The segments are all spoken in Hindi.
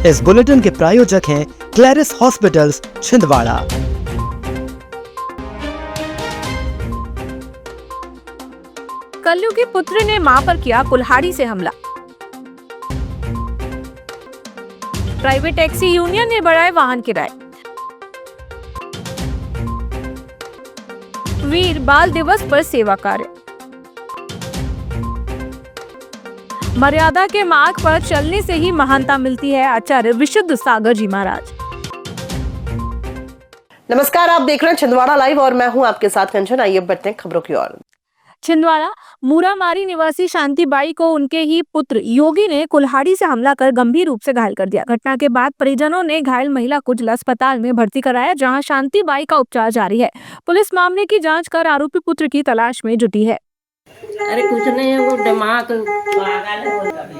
इस बुलेटिन के प्रायोजक हैं क्लैरिस हॉस्पिटल्स छिंदवाड़ा। कलयुगी पुत्र ने मां पर किया कुल्हाड़ी से हमला। प्राइवेट टैक्सी यूनियन ने बढ़ाए वाहन किराए। वीर बाल दिवस पर सेवा कार्य। मर्यादा के मार्ग पर चलने से ही महानता मिलती है, आचार्य विशुद्ध सागर जी महाराज। नमस्कार, आप देख रहे हैं छिंदवाड़ा लाइव और मैं हूं आपके साथ कंचन। आइए बढ़ते हैं खबरों की ओर। छिंदवाड़ा मूरामारी निवासी शांतिबाई को उनके ही पुत्र योगी ने कुल्हाड़ी से हमला कर गंभीर रूप से घायल कर दिया। घटना के बाद परिजनों ने घायल महिला को जिला अस्पताल में भर्ती कराया, जहां शांतिबाई का उपचार जारी है। पुलिस मामले की जांच कर आरोपी पुत्र की तलाश में जुटी है। अरे कुछ नहीं है, वो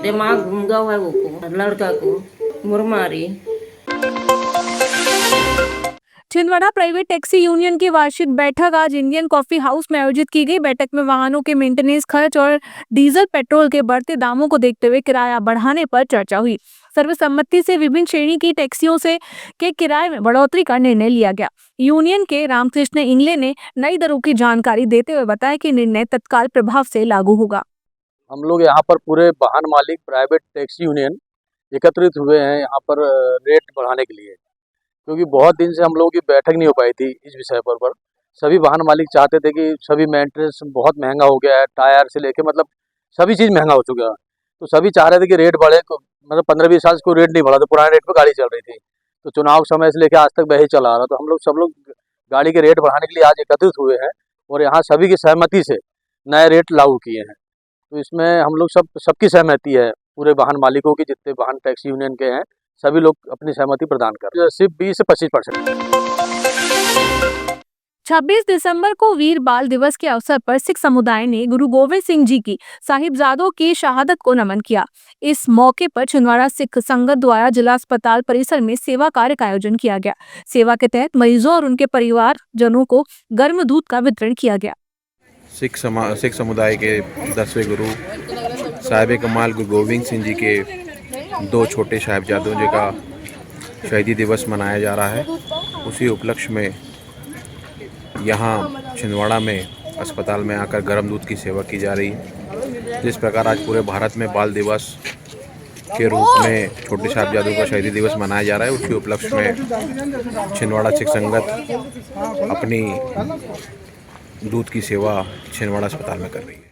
दिमाग घूम गया है, वो लड़का को मुरमारी। छिंदवाड़ा प्राइवेट टैक्सी यूनियन की वार्षिक बैठक आज इंडियन कॉफी हाउस में आयोजित की गई। बैठक में वाहनों के मेंटेनेंस खर्च और डीजल पेट्रोल के बढ़ते दामों को देखते हुए किराया बढ़ाने पर चर्चा हुई। सर्वसम्मति से विभिन्न श्रेणी की टैक्सियों के किराए में बढ़ोतरी का निर्णय लिया गया। यूनियन के रामकृष्ण इंगले ने नई दरों की जानकारी देते हुए बताया कि निर्णय तत्काल प्रभाव से लागू होगा। हम लोग यहाँ पर पूरे वाहन मालिक प्राइवेट टैक्सी यूनियन एकत्रित हुए हैं यहाँ पर रेट बढ़ाने के लिए, क्योंकि बहुत दिन से हम लोगों की बैठक नहीं हो पाई थी इस विषय पर। सभी वाहन मालिक चाहते थे कि सभी मेंटेनेंस बहुत महंगा हो गया है, टायर से लेके मतलब सभी चीज़ महंगा हो चुका है, तो सभी चाह रहे थे कि रेट बढ़े। मतलब 15-20 साल से कोई रेट नहीं बढ़ा, तो पुराने रेट पर गाड़ी चल रही थी। तो चुनाव समय से लेकर आज तक वही चला आ रहा। तो हम लोग सब लोग गाड़ी के रेट बढ़ाने के लिए आज एकत्रित हुए हैं और यहाँ सभी की सहमति से नए रेट लागू किए हैं। तो इसमें हम लोग सबकी सहमति है, पूरे वाहन मालिकों की, जितने वाहन टैक्सी यूनियन के हैं सभी लोग अपनी सहमति प्रदान कर रहे हैं। सिर्फ 20 से 25%। 26 दिसंबर को वीर बाल दिवस के अवसर पर सिख समुदाय ने गुरु गोविंद सिंह जी की साहिबजादों की शहादत को नमन किया। इस मौके पर छिंदवाड़ा सिख संगत द्वारा जिला अस्पताल परिसर में सेवा कार्य का आयोजन किया गया। सेवा के तहत मरीजों और उनके परिवार जनों को गर्म दूध का वितरण किया गया। सिख समुदाय के 10वें गुरु साहिब कमाल गुरु गोविंद सिंह जी के 2 छोटे साहिबजादों जी का शहीदी दिवस मनाया जा रहा है। उसी उपलक्ष्य में यहाँ छिंदवाड़ा में अस्पताल में आकर गर्म दूध की सेवा की जा रही है। जिस प्रकार आज पूरे भारत में बाल दिवस के रूप में छोटे साहिबजादों का शहीदी दिवस मनाया जा रहा है, उसी उपलक्ष्य में छिंदवाड़ा सिख संगत अपनी दूध की सेवा छिंदवाड़ा अस्पताल में कर रही है।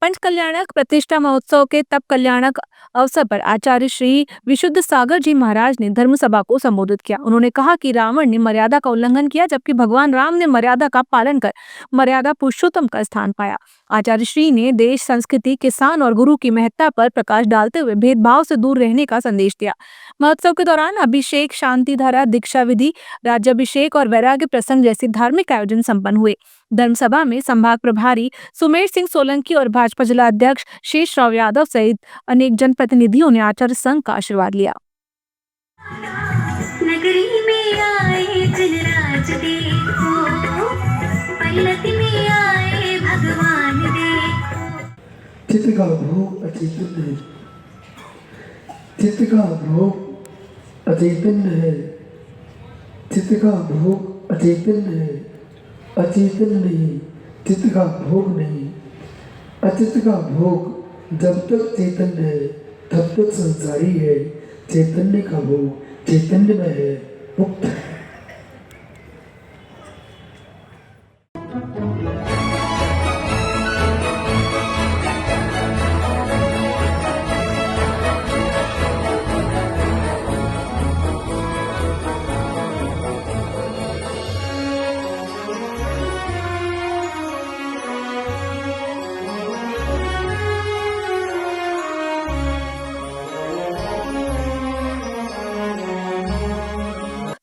पंच कल्याणक प्रतिष्ठा महोत्सव के तप कल्याणक अवसर पर आचार्य श्री विशुद्ध सागर जी महाराज ने धर्म सभा को संबोधित किया। उन्होंने कहा कि रावण ने मर्यादा का उल्लंघन किया, जबकि भगवान राम ने मर्यादा का पालन कर मर्यादा पुरुषोत्तम का स्थान पाया। आचार्य श्री ने देश, संस्कृति, किसान और गुरु की महत्ता पर प्रकाश डालते हुए भेदभाव से दूर रहने का संदेश दिया। महोत्सव के दौरान अभिषेक, शांति धारा, दीक्षा विधि, राज्याभिषेक और वैराग्य प्रसंग जैसे धार्मिक आयोजन संपन्न हुए। धर्मसभा में संभाग प्रभारी सुमेर सिंह सोलंकी और भाजपा जिला अध्यक्ष शेषराव यादव सहित अनेक जनप्रतिनिधियों ने आचार्य संघ का आशीर्वाद लिया। नगरी में आए जनराज देखो, परिणति में आए भगवान देखो। चित्त का भोग अचेतन है, चित्त का भोग अचेतन है, चित्त का भोग अचेतन है, अचेतन नहीं, चित्त का भोग नहीं। अचित का भोग जब तक चेतन है तब तक संसारी है, चैतन्य का भोग चैतन्य में है, मुक्त है।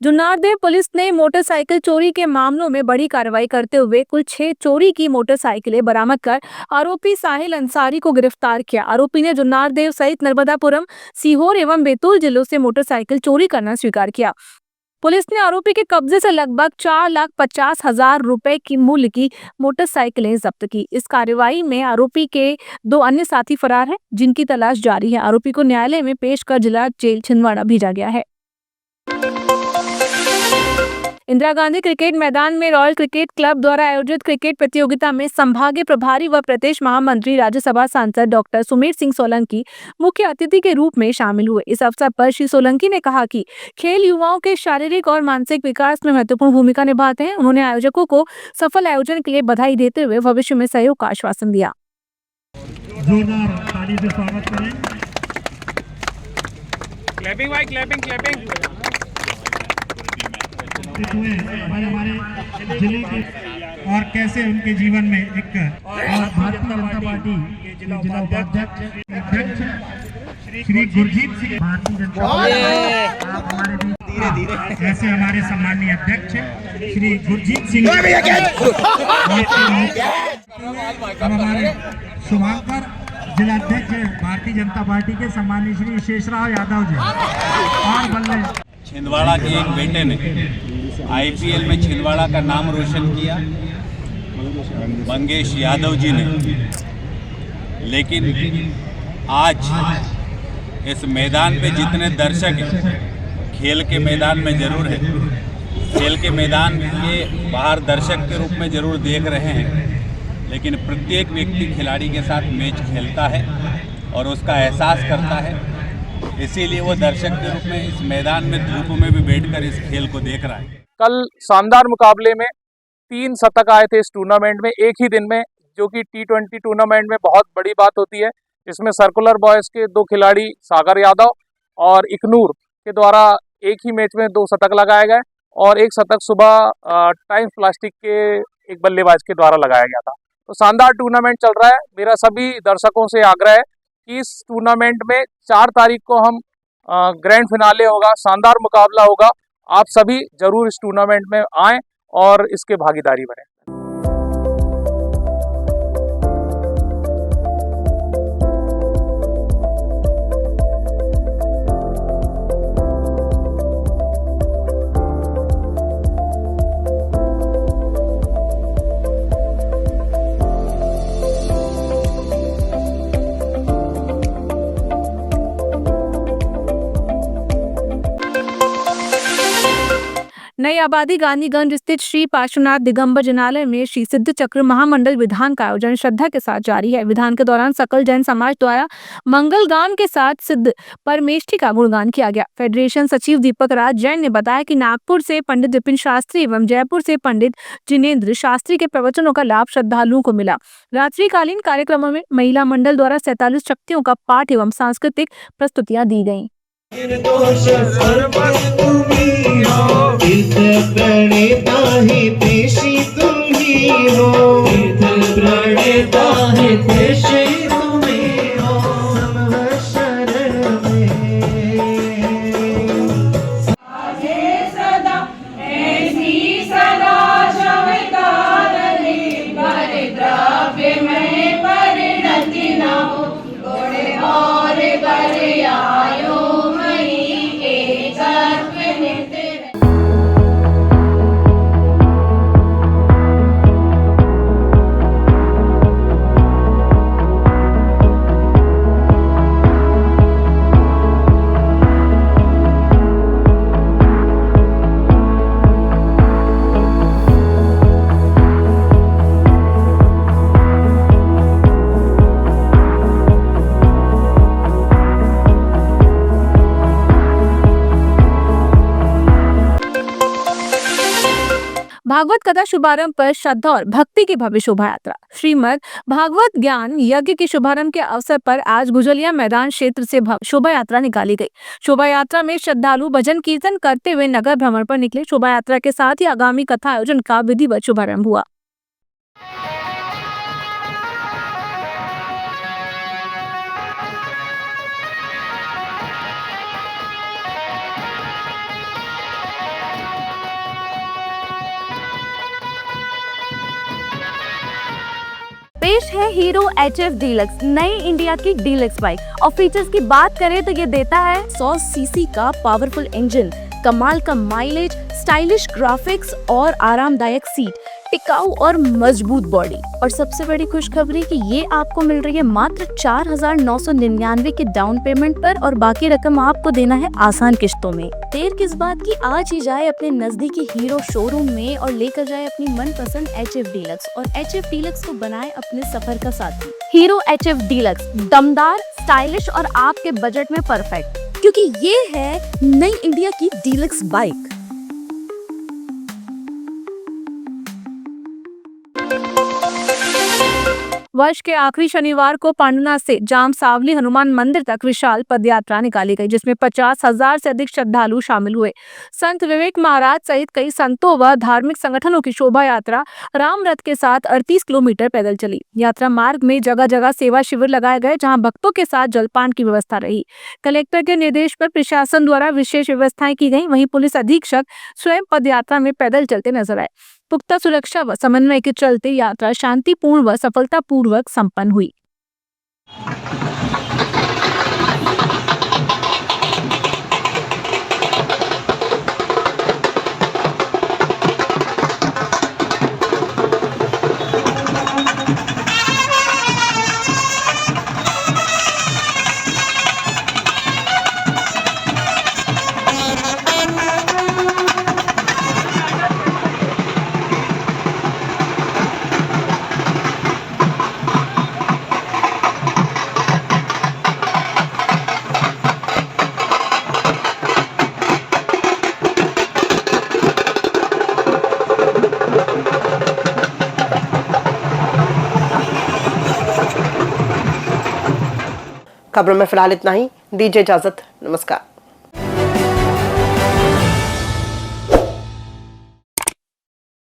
जुन्नारदेव पुलिस ने मोटरसाइकिल चोरी के मामलों में बड़ी कार्रवाई करते हुए कुल 6 चोरी की मोटरसाइकिलें बरामद कर आरोपी साहिल अंसारी को गिरफ्तार किया। आरोपी ने जुन्नारदेव सहित नर्मदापुरम, सीहोर एवं बैतूल जिलों से मोटरसाइकिल चोरी करना स्वीकार किया। पुलिस ने आरोपी के कब्जे से लगभग 4,50,000 रुपए की मूल्य की मोटरसाइकिलें जब्त की। इस कार्रवाई में आरोपी के 2 अन्य साथी फरार हैं, जिनकी तलाश जारी है। आरोपी को न्यायालय में पेश कर जिला जेल छिंदवाड़ा भेजा गया है। इंदिरा गांधी क्रिकेट मैदान में रॉयल क्रिकेट क्लब द्वारा आयोजित क्रिकेट प्रतियोगिता में संभागीय प्रभारी व प्रदेश महामंत्री राज्यसभा सांसद डॉक्टर सुमेर सिंह सोलंकी मुख्य अतिथि के रूप में शामिल हुए। इस अवसर पर श्री सोलंकी ने कहा कि खेल युवाओं के शारीरिक और मानसिक विकास में महत्वपूर्ण भूमिका निभाते हैं। उन्होंने आयोजकों को सफल आयोजन के लिए बधाई देते हुए भविष्य में सहयोग का आश्वासन दिया। जोरदार ताली से स्वागत करें। क्लैपिंग भाई, क्लैपिंग क्लैपिंग। हमारे जिले के और कैसे उनके जीवन में एक और भारतीय जनता पार्टी के जिला उपाध्यक्ष श्री गुरजीत सिंह, भारतीय जनता पार्टी आप हमारे बीच धीरे ऐसे हमारे सम्माननीय अध्यक्ष श्री गुरजीत सिंह, हमारे शुभांकर जिलाध्यक्ष भारतीय जनता पार्टी के सम्माननीय श्री शेषराव यादव जी और बल्ले छिंदवाड़ा के एक बेटे ने आईपीएल में छिंदवाड़ा का नाम रोशन किया, मंगेश यादव जी ने। लेकिन आज इस मैदान पे जितने दर्शक हैं, खेल के मैदान में जरूर है, खेल के मैदान के बाहर दर्शक के रूप में जरूर देख रहे हैं, लेकिन प्रत्येक व्यक्ति खिलाड़ी के साथ मैच खेलता है और उसका एहसास करता है। इसीलिए वो दर्शक के रूप में इस मैदान में धूप में भी बैठकर इस खेल को देख रहा है। कल शानदार मुकाबले में 3 शतक आए थे इस टूर्नामेंट में एक ही दिन में, जो कि T20 टूर्नामेंट में बहुत बड़ी बात होती है। इसमें सर्कुलर बॉयज़ के 2 खिलाड़ी सागर यादव और इकनूर के द्वारा एक ही मैच में 2 शतक लगाए गए और 1 शतक सुबह टाइम्स प्लास्टिक के एक बल्लेबाज के द्वारा लगाया गया था। तो शानदार टूर्नामेंट चल रहा है। मेरा सभी दर्शकों से आग्रह है कि इस टूर्नामेंट में 4 तारीख को हम ग्रैंड फिनाले होगा, शानदार मुकाबला होगा। आप सभी जरूर इस टूर्नामेंट में आएं और इसके भागीदारी बनें। नई आबादी गांधीगंज स्थित श्री पार्श्वनाथ दिगंबर जिनालय में श्री सिद्ध चक्र महामंडल विधान का आयोजन श्रद्धा के साथ जारी है। विधान के दौरान सकल जैन समाज द्वारा मंगल गान के साथ सिद्ध परमेष्ठी का गुणगान किया गया। फेडरेशन सचिव दीपक राज जैन ने बताया कि नागपुर से पंडित विपिन शास्त्री एवं जयपुर से पंडित जिनेन्द्र शास्त्री के प्रवचनों का लाभ श्रद्धालुओं को मिला। रात्रिकालीन कार्यक्रमों में महिला मंडल द्वारा 47 शक्तियों का पाठ एवं सांस्कृतिक प्रस्तुतियां दी गयी। प्रणेता है पेशी तुम ही हो, प्रणेता है पेशी तुम ही हो, हम शरण में आगे सदा ऐसी सदा शवतारणी, पर द्रव्य में परिणति न हो, गुण और बर आयो मई एक नित्य। भागवत कथा शुभारंभ पर श्रद्धा और भक्ति की भव्य शोभा यात्रा। श्रीमद् भागवत ज्ञान यज्ञ के शुभारंभ के अवसर पर आज गुजलिया मैदान क्षेत्र से शोभा यात्रा निकाली गई। शोभा यात्रा में श्रद्धालु भजन कीर्तन करते हुए नगर भ्रमण पर निकले। शोभा यात्रा के साथ ही आगामी कथा आयोजन का विधिवत शुभारंभ हुआ। पेश है हीरो HF डीलक्स, नई इंडिया की डीलक्स बाइक। और फीचर्स की बात करें तो ये देता है 100 सीसी का पावरफुल इंजन, कमाल का माइलेज, स्टाइलिश ग्राफिक्स और आरामदायक सीट, टिकाऊ और मजबूत बॉडी। और सबसे बड़ी खुशखबरी कि ये आपको मिल रही है मात्र 4,999 के डाउन पेमेंट पर और बाकी रकम आपको देना है आसान किश्तों में। देर किस बात की, आज ही जाए अपने नजदीकी हीरो शोरूम में और लेकर जाए अपनी मनपसंद HF डीलक्स और HF डीलक्स को बनाए अपने सफर का साथी। हीरो HF डीलक्स, दमदार, स्टाइलिश और आपके बजट में परफेक्ट, क्योंकि ये है नई इंडिया की डीलक्स बाइक। वर्ष के आखिरी शनिवार को पांडुनाथ से जामसावली हनुमान मंदिर तक विशाल पदयात्रा निकाली गई, जिसमें 50,000 से अधिक श्रद्धालु शामिल हुए। संत विवेक महाराज सहित कई संतों व धार्मिक संगठनों की शोभा यात्रा राम रथ के साथ 38 किलोमीटर पैदल चली। यात्रा मार्ग में जगह जगह सेवा शिविर लगाए गए, जहां भक्तों के साथ जलपान की व्यवस्था रही। कलेक्टर के निर्देश पर प्रशासन द्वारा विशेष व्यवस्थाएं की गई। वहीं पुलिस अधीक्षक स्वयं पदयात्रा में पैदल चलते नजर आए। पुख्ता सुरक्षा व समन्वय के चलते यात्रा शांतिपूर्ण व सफलतापूर्वक संपन्न हुई। खबरों में फिलहाल इतना ही। दीजिए इजाजत, नमस्कार।